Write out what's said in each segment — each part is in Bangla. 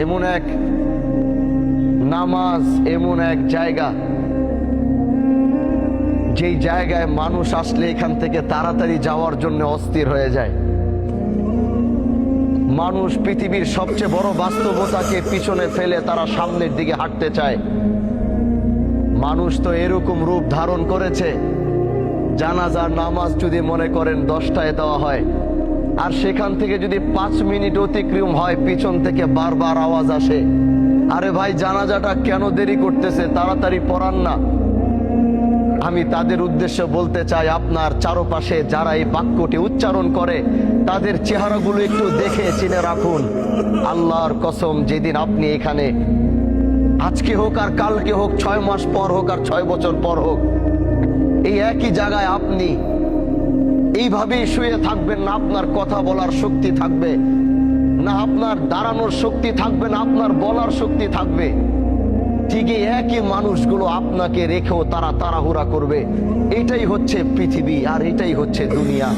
এমন এক নামাজ, এমন এক জায়গা, যেই জায়গায় মানুষ আসলে এখান থেকে তাড়াতাড়ি যাওয়ার জন্য অস্থির হয়ে যায়। মানুষ পৃথিবীর সবচেয়ে বড় বাস্তবতাকে পিছনে ফেলে তারা সামনের দিকে হাঁটতে চায়। মানুষ তো এরকম রূপ ধারণ করেছে, জানাজার নামাজ যদি মনে করেন 10টায় দেওয়া হয়, আর সেখান থেকে যদি 5 মিনিট অতিক্রম হয়, পিছন থেকে বারবার আওয়াজ আসে, আরে ভাই জানাজাটা কেন দেরি করতেছে, তাড়াতাড়ি পড়ান না। আমি তাদের উদ্দেশ্যে বলতে চাই, আপনার চারপাশে যারা এই বাক্যটি উচ্চারণ করে তাদের চেহারাগুলো একটু দেখে চিনে রাখুন। আল্লাহর কসম, যেদিন আপনি এখানে, আজকে হোক আর কালকে হোক, 6 মাস পর হোক আর 6 বছর পর হোক, এই একই জায়গায় আপনি এইভাবেই শুয়ে থাকবেন, না আপনার কথা বলার শক্তি থাকবে, না আপনার দাঁড়ানোর শক্তি থাকবে, না আপনার বলার শক্তি থাকবে। ঠিক এই একই মানুষগুলো আপনাকে রেখেও তারা তাড়াহুড়া করবে। এটাই হচ্ছে পৃথিবী, আর এটাই হচ্ছে দুনিয়া।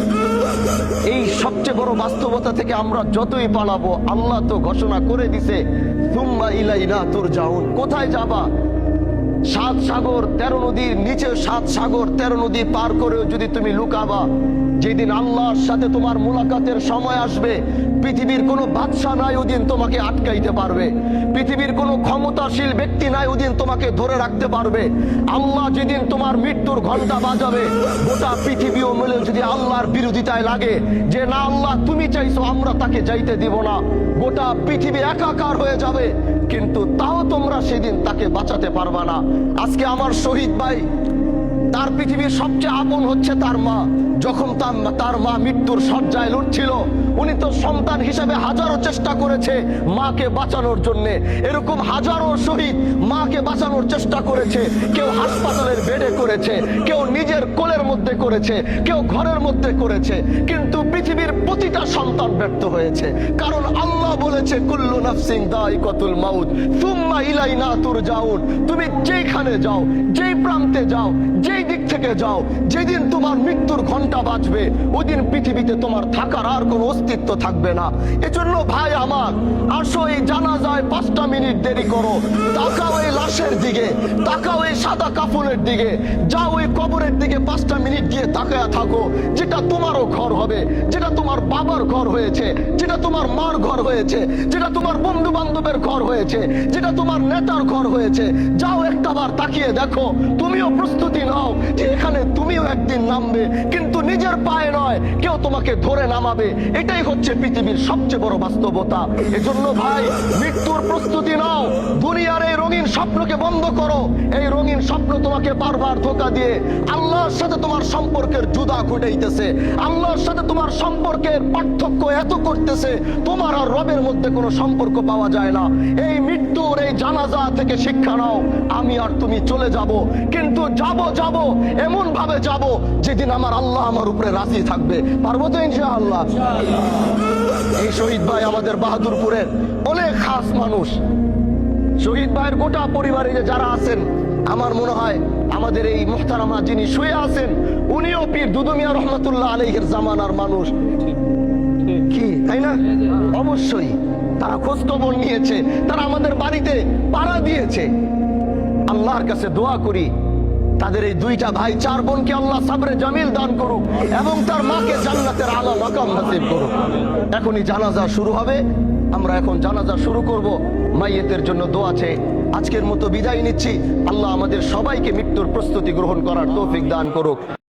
এই সবচেয়ে বড় বাস্তবতা থেকে আমরা যতই পালাবো, আল্লাহ তো ঘোষণা করে দিছে, সুম্মা ইলাইনা তুরজাউন। কোথায় যাবা? 7 সাগর 13 নদীর নিচে, 7 সাগর 13 নদী পার করেও যদি তুমি লুকাবা, যেদিন আল্লাহর সাথে তোমার মুলাকাতের সময় আসবে, পৃথিবীর কোনো বাদশা নাই ওদিন তোমাকে আটকাইতে পারবে, পৃথিবীর কোনো ক্ষমতাশীল ব্যক্তি নাই ওদিন তোমাকে ধরে রাখতে পারবে। আল্লাহ যেদিন তোমার মৃত্যুর ঘন্টা বাজাবে, গোটা পৃথিবীও মিলে যদি আল্লাহর বিরোধিতায় লাগে যে না আল্লাহ তুমি চাইছো, আমরা তাকে যাইতে দিব না, গোটা পৃথিবী একাকার হয়ে যাবে, কিন্তু তাও তোমরা সেদিন তাকে বাঁচাতে পারবা না। আজকে আমার শহীদ ভাই, তার পৃথিবীর সবচেয়ে আপন হচ্ছে তার মা। যখন তার মা মৃত্যুর শয্যায় লুটছিল, উনি তো সন্তান হিসেবে হাজারো চেষ্টা করেছে মাকে বাঁচানোর জন্য। এরকম হাজারো শহীদ মাকে বাঁচানোর চেষ্টা করেছে। কেউ হাসপাতালের বেডে করেছে, কেউ নিজের কোলের মধ্যে করেছে, কেউ ঘরের মধ্যে করেছে, কিন্তু পৃথিবীর প্রতিটা সন্তান ব্যর্থ হয়েছে। কারণ আল্লাহ বলেছে, কুল্লু নাফসিন দায়িকাতুল মাউত সুম্মা ইলাইনা তুরজাউন। তুমি যেখানে যাও, যেই প্রান্তে যাও, যেই দিক থেকে যাও, যেদিন তোমার মৃত্যুর ঘন্টা বাজবে, ওই দিন পৃথিবীতে তোমার থাকার আর কোনো অস্তিত্ব থাকবে না। এজন্য ভাই আমার, আসো এই জানাজায় 5টা মিনিট দেরি করো, তাকাও এই লাশের দিকে, তাকাও এই সাদা কাফনের দিকে, যাও ওই কবরের দিকে 5টা মিনিট দিয়ে তাকায়া থাকো। যেটা তোমারও ঘর হবে, যেটা তোমার বাবার ঘর হয়েছে, যেটা তোমার মার ঘর হয়েছে, যেটা তোমার বন্ধু বান্ধবের ঘর হয়েছে, যেটা তোমার নেতার ঘর হয়েছে, যাও একটাবার তাকিয়ে দেখো। তুমিও প্রস্তুতি নাও যে এখানে তুমিও একদিন নামবে, কিন্তু নিজের পায়ে নয়, কেউ তোমাকে ধরে নামাবে। এটাই হচ্ছে পৃথিবীর সবচেয়ে বড় বাস্তবতা। এজন্য ভাই, মৃত্যুর প্রস্তুতি নাও। দুনিয়ার এই রঙিন স্বপ্নকে বন্ধ করো। এই রঙিন স্বপ্ন তোমাকে বারবার ধোঁকা দিয়ে আল্লাহর সাথে তোমার সম্পর্কের জুদা ঘটাইতেছে, আল্লাহর সাথে তোমার সম্পর্কের পার্থক্য এত করতেছে, তোমার আর রবের মধ্যে কোনো সম্পর্ক পাওয়া যায় না। এই মৃত্যুর এই জানাজা থেকে শিক্ষা নাও। আমি আর তুমি চলে যাব, কিন্তু যাব এমন ভাবে যাব যেদিন আমার আল্লাহ আমার উপরে রাজি থাকবে। পারবো তো ইনশাআল্লাহ? এই শহীদ ভাই আমাদের বাহাদুরপুরের অনেক খাস মানুষ। শহীদ ভাইয়ের গোটা পরিবারে যারা আছেন, আমার মনে হয় আমাদের এই মুহতারামা যিনি শুয়ে আছেন, উনিও পীর দুদু মিয়া রহমাতুল্লাহ আলাইহির জামানার মানুষ, কি তাই না? অবশ্যই তারা খোঁজ খবর নিয়েছে, তারা আমাদের বাড়িতে পাড়া দিয়েছে। আল্লাহর কাছে দোয়া করি তাদের এই 2টা ভাই 4 বোনকে আল্লাহ সাবরে জামিল দান করুক এবং তার মাকে জান্নাতের আলা মাকাম নসিব করুক। এখনই জানাজা শুরু হবে, আমরা এখন জানাজা শুরু করব। মাইয়েতের জন্য দোয়া আছে। আজকের মতো বিদায় নিচ্ছি। আল্লাহ আমাদের সবাইকে মৃত্যুর প্রস্তুতি গ্রহণ করার তৌফিক দান করুক।